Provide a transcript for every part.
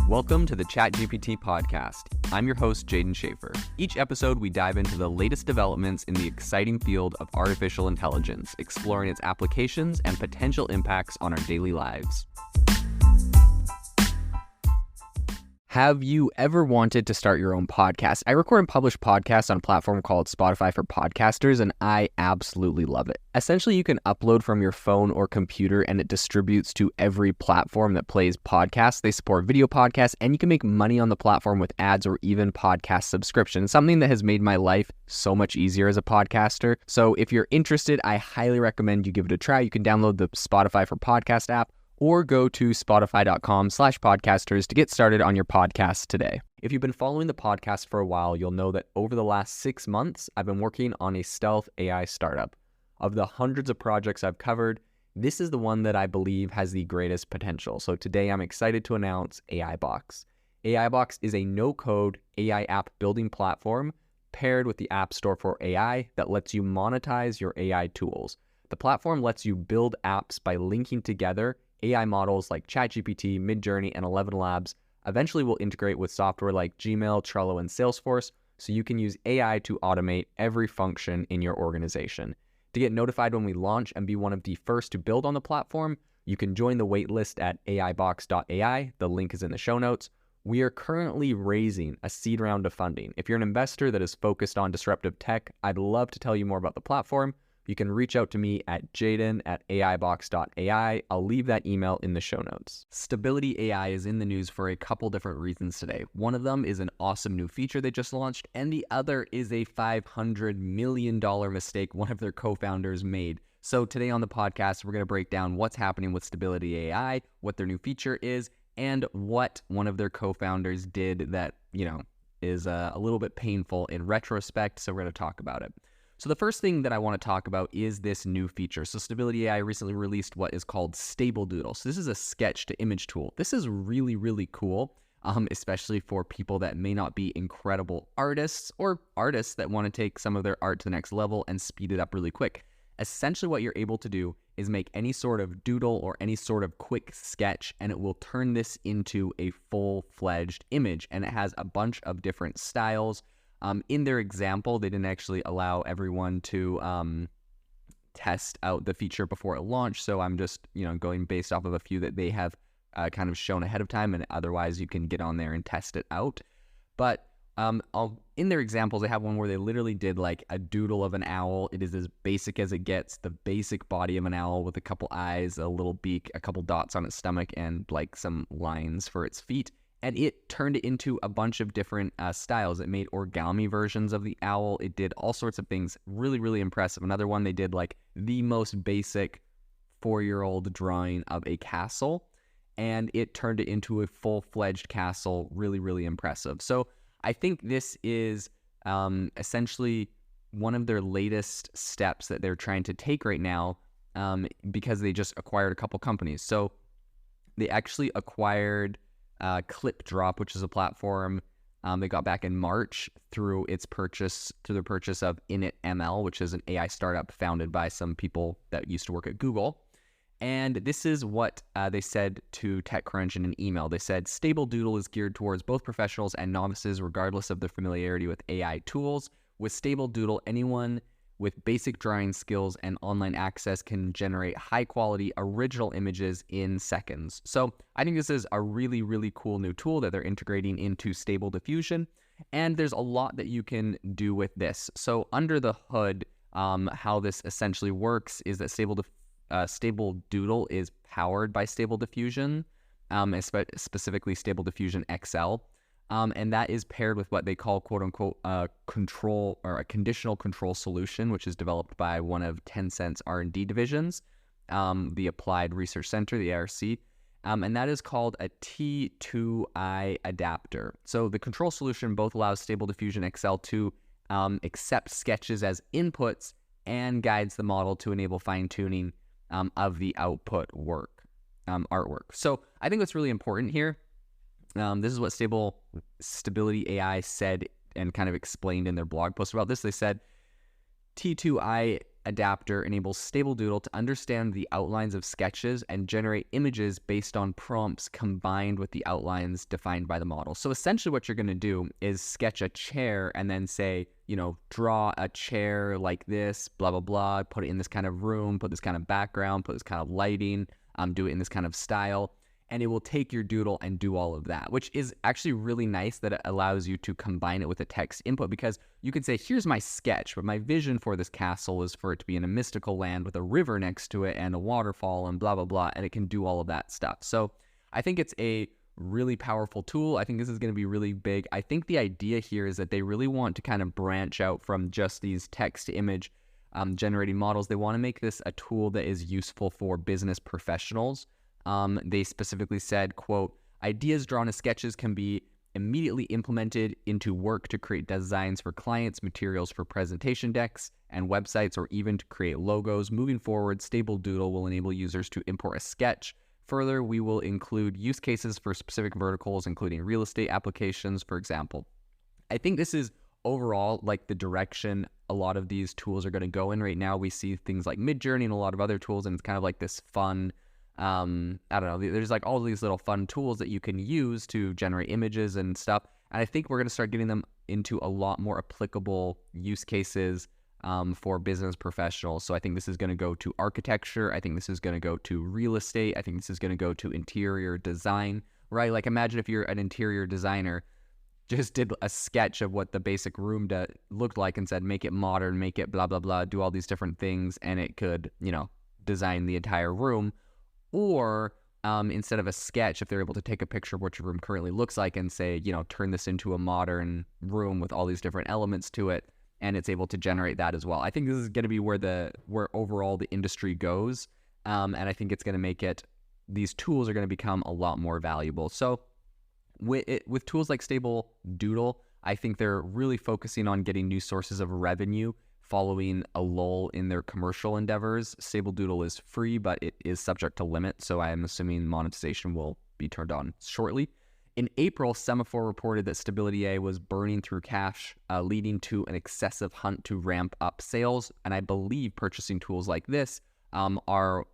Welcome to the ChatGPT podcast. I'm your host, Jaden Schaefer. Each episode, we dive into the latest developments in the exciting field of artificial intelligence, exploring its applications and potential impacts on our daily lives. Have you ever wanted to start your own podcast? I record and publish podcasts on a platform called Spotify for Podcasters, and I absolutely love it. Essentially, you can upload from your phone or computer, and it distributes to every platform that plays podcasts. They support video podcasts, and you can make money on the platform with ads or even podcast subscriptions, something that has made my life so much easier as a podcaster. So if you're interested, I highly recommend you give it a try. You can download the Spotify for Podcast app, or go to spotify.com/podcasters to get started on your podcast today. If you've been following the podcast for a while, you'll know that over the last 6 months, I've been working on a stealth AI startup. Of the hundreds of projects I've covered, this is the one that I believe has the greatest potential. So today I'm excited to announce AI Box. AI Box is a no-code AI app building platform paired with the App Store for AI that lets you monetize your AI tools. The platform lets you build apps by linking together AI models like ChatGPT, Midjourney, and 11 Labs. Eventually will integrate with software like Gmail, Trello, and Salesforce, so you can use AI to automate every function in your organization. To get notified when we launch and be one of the first to build on the platform, you can join the waitlist at aibox.ai. The link is in the show notes. We are currently raising a seed round of funding. If you're an investor that is focused on disruptive tech, I'd love to tell you more about the platform. You can reach out to me at jaden@aibox.ai. I'll leave that email in the show notes. Stability AI is in the news for a couple different reasons today. One of them is an awesome new feature they just launched, and the other is a $500 million mistake one of their co-founders made. So today on the podcast, we're going to break down what's happening with Stability AI, what their new feature is, and what one of their co-founders did that, is a little bit painful in retrospect. So we're going to talk about it. So the first thing that I want to talk about is this new feature. So Stability AI recently released what is called Stable Doodle. So this is a sketch to image tool. This is really, really cool, especially for people that may not be incredible artists or artists that want to take some of their art to the next level and speed it up really quick. Essentially what you're able to do is make any sort of doodle or any sort of quick sketch, and it will turn this into a full-fledged image. And it has a bunch of different styles. In their example, they didn't actually allow everyone to test out the feature before it launched, so I'm just going based off of a few that they have kind of shown ahead of time, and otherwise you can get on there and test it out. But in their examples, they have one where they literally did like a doodle of an owl. It is as basic as it gets, the basic body of an owl with a couple eyes, a little beak, a couple dots on its stomach, and like some lines for its feet. And it turned it into a bunch of different styles. It made origami versions of the owl. It did all sorts of things. Really, really impressive. Another one, they did like the most basic 4-year-old drawing of a castle, and it turned it into a full-fledged castle. Really, really impressive. So I think this is essentially one of their latest steps that they're trying to take right now because they just acquired a couple companies. So they actually acquired Clip Drop, which is a platform they got back in March through the purchase of InitML, which is an AI startup founded by some people that used to work at Google. And this is what they said to TechCrunch in an email. They said, Stable Doodle is geared towards both professionals and novices, regardless of their familiarity with AI tools. With Stable Doodle, anyone with basic drawing skills and online access can generate high-quality original images in seconds. So I think this is a really, really cool new tool that they're integrating into Stable Diffusion, and there's a lot that you can do with this. So under the hood, how this essentially works is that Stable Doodle is powered by Stable Diffusion, specifically Stable Diffusion XL. And that is paired with what they call, quote unquote, a conditional control solution, which is developed by one of Tencent's R&D divisions, the Applied Research Center, the ARC. And that is called a T2I adapter. So the control solution both allows Stable Diffusion XL to accept sketches as inputs and guides the model to enable fine-tuning of the output artwork. So I think what's really important here, this is what Stability AI said and kind of explained in their blog post about this. They said, T2I adapter enables Stable Doodle to understand the outlines of sketches and generate images based on prompts combined with the outlines defined by the model. So essentially what you're going to do is sketch a chair and then say, draw a chair like this, blah, blah, blah, put it in this kind of room, put this kind of background, put this kind of lighting, do it in this kind of style. And it will take your doodle and do all of that, which is actually really nice that it allows you to combine it with a text input, because you can say, here's my sketch, but my vision for this castle is for it to be in a mystical land with a river next to it and a waterfall and blah, blah, blah, and it can do all of that stuff. So I think it's a really powerful tool. I think this is going to be really big. I think the idea here is that they really want to kind of branch out from just these text-to-image generating models. They want to make this a tool that is useful for business professionals. They specifically said, quote, ideas drawn as sketches can be immediately implemented into work to create designs for clients, materials for presentation decks and websites, or even to create logos. Moving forward, Stable Doodle will enable users to import a sketch. Further, we will include use cases for specific verticals, including real estate applications, for example. I think this is overall like the direction a lot of these tools are going to go in. Right now, we see things like Midjourney and a lot of other tools, and it's kind of like this fun, I don't know, there's like all these little fun tools that you can use to generate images and stuff. And I think we're going to start getting them into a lot more applicable use cases for business professionals. So I think this is going to go to architecture. I think this is going to go to real estate. I think this is going to go to interior design, right? Like imagine if you're an interior designer, just did a sketch of what the basic room looked like and said, make it modern, make it blah, blah, blah, do all these different things. And it could, design the entire room. Or instead of a sketch, if they're able to take a picture of what your room currently looks like and say, turn this into a modern room with all these different elements to it, and it's able to generate that as well. I think this is going to be where overall the industry goes, and I think it's going to make these tools are going to become a lot more valuable. So with tools like Stable Doodle, I think they're really focusing on getting new sources of revenue following a lull in their commercial endeavors. Stable Doodle is free, but it is subject to limit, so I am assuming monetization will be turned on shortly. In April, Semaphore reported that Stability AI was burning through cash, leading to an excessive hunt to ramp up sales. And I believe purchasing tools like this are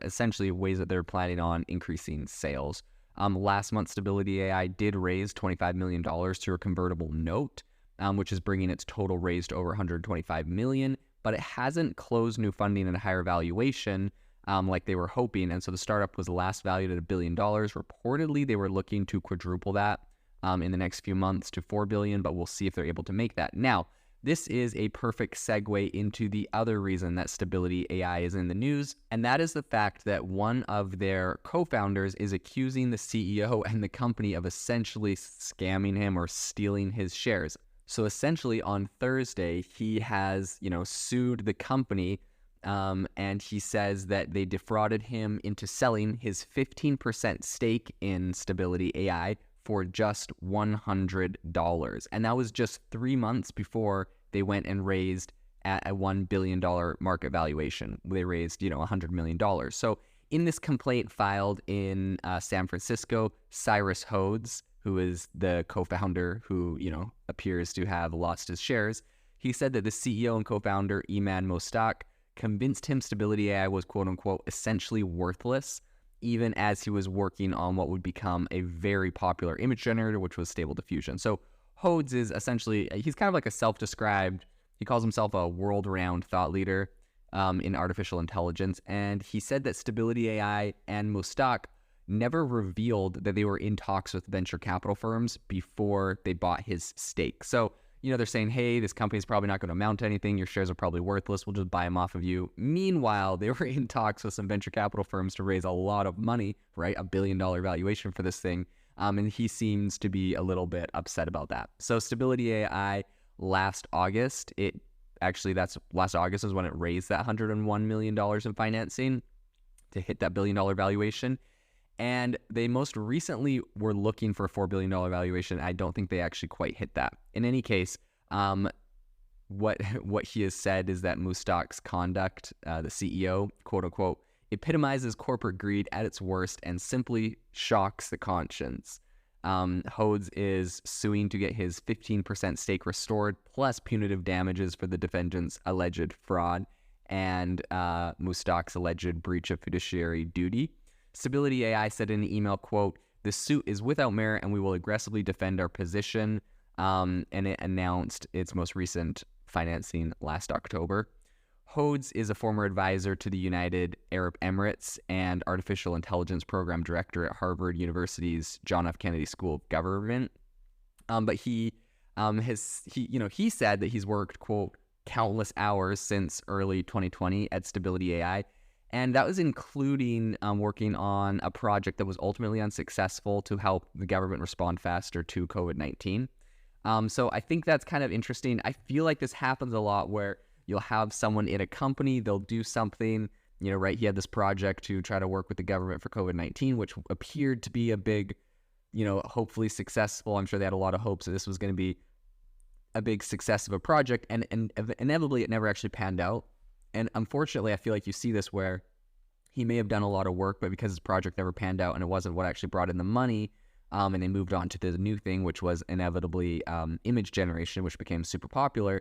essentially ways that they're planning on increasing sales. Last month, Stability AI did raise $25 million through a convertible note, which is bringing its total raise to over $125 million, but it hasn't closed new funding at a higher valuation like they were hoping. And so the startup was last valued at $1 billion. Reportedly, they were looking to quadruple that in the next few months to $4 billion, but we'll see if they're able to make that. Now, this is a perfect segue into the other reason that Stability AI is in the news, and that is the fact that one of their co-founders is accusing the CEO and the company of essentially scamming him or stealing his shares. So essentially on Thursday, he has, sued the company, and he says that they defrauded him into selling his 15% stake in Stability AI for just $100. And that was just 3 months before they went and raised at a $1 billion market valuation. They raised, $100 million. So in this complaint filed in San Francisco, Cyrus Hodes, who is the co-founder who, appears to have lost his shares, he said that the CEO and co-founder, Iman Mostak, convinced him Stability AI was, quote unquote, essentially worthless, even as he was working on what would become a very popular image generator, which was Stable Diffusion. So Hodes is essentially, he's kind of like a self-described, he calls himself a world-renowned thought leader in artificial intelligence. And he said that Stability AI and Mostak never revealed that they were in talks with venture capital firms before they bought his stake. So, they're saying, hey, this company's probably not going to amount to anything. Your shares are probably worthless. We'll just buy them off of you. Meanwhile, they were in talks with some venture capital firms to raise a lot of money, right? $1 billion valuation for this thing. And he seems to be a little bit upset about that. So Stability AI last August, last August is when it raised that $101 million in financing to hit that $1 billion valuation. And they most recently were looking for a $4 billion valuation. I don't think they actually quite hit that. In any case, what he has said is that Mustak's conduct, the CEO, quote unquote, epitomizes corporate greed at its worst and simply shocks the conscience. Hodes is suing to get his 15% stake restored, plus punitive damages for the defendant's alleged fraud. and Mustak's alleged breach of fiduciary duty. Stability AI said in an email, quote, "This suit is without merit and we will aggressively defend our position." And it announced its most recent financing last October. Hodes is a former advisor to the United Arab Emirates and artificial intelligence program director at Harvard University's John F. Kennedy School of Government. But he said that he's worked, quote, "countless hours since early 2020 at Stability AI." And that was including working on a project that was ultimately unsuccessful to help the government respond faster to COVID-19. So I think that's kind of interesting. I feel like this happens a lot where you'll have someone in a company, they'll do something, right? He had this project to try to work with the government for COVID-19, which appeared to be a big, hopefully successful. I'm sure they had a lot of hopes that this was going to be a big success of a project, and inevitably it never actually panned out. And unfortunately, I feel like you see this where he may have done a lot of work, but because his project never panned out and it wasn't what actually brought in the money, and they moved on to the new thing, which was inevitably image generation, which became super popular.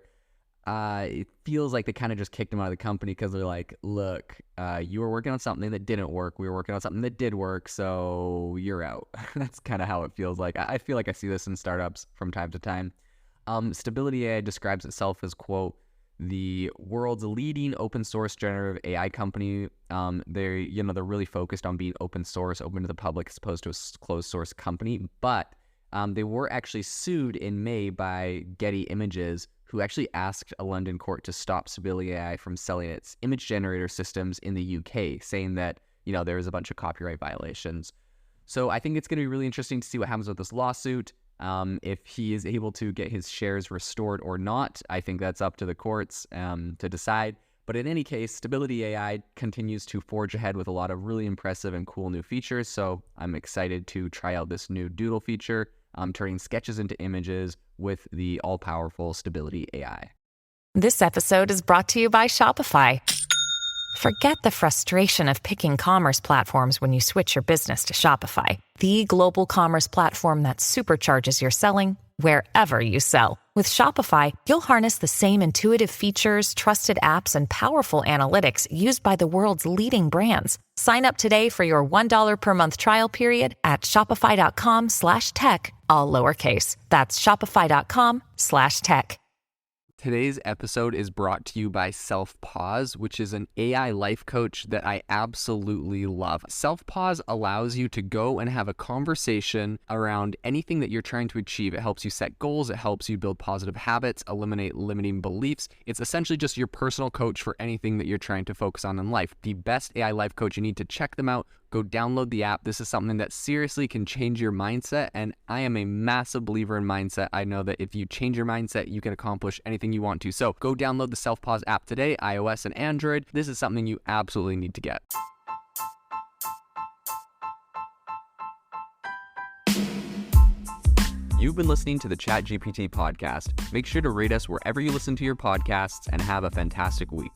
It feels like they kind of just kicked him out of the company because they're like, look, you were working on something that didn't work. We were working on something that did work, so you're out. That's kind of how it feels like. I feel like I see this in startups from time to time. Stability AI describes itself as, quote, "the world's leading open source generative AI company." They're really focused on being open source, open to the public, as opposed to a closed source company. But they were actually sued in May by Getty Images, who actually asked a London court to stop Stability AI from selling its image generator systems in the UK, saying that, there was a bunch of copyright violations. So I think it's going to be really interesting to see what happens with this lawsuit. If he is able to get his shares restored or not, I think that's up to the courts to decide. But in any case, Stability AI continues to forge ahead with a lot of really impressive and cool new features. So I'm excited to try out this new Doodle feature, turning sketches into images with the all-powerful Stability AI. This episode is brought to you by Shopify. Forget the frustration of picking commerce platforms when you switch your business to Shopify, the global commerce platform that supercharges your selling wherever you sell. With Shopify, you'll harness the same intuitive features, trusted apps, and powerful analytics used by the world's leading brands. Sign up today for your $1 per month trial period at shopify.com/tech, all lowercase. That's shopify.com/tech. Today's episode is brought to you by Self-Pause, which is an AI life coach that I absolutely love. Self-Pause allows you to go and have a conversation around anything that you're trying to achieve. It helps you set goals. It helps you build positive habits, eliminate limiting beliefs. It's essentially just your personal coach for anything that you're trying to focus on in life. The best AI life coach. You need to check them out. Go download the app. This is something that seriously can change your mindset, and I am a massive believer in mindset. I know that if you change your mindset, you can accomplish anything you want to. So go download the Self-Pause app today, iOS and Android. This is something you absolutely need to get. You've been listening to the ChatGPT podcast. Make sure to rate us wherever you listen to your podcasts and have a fantastic week.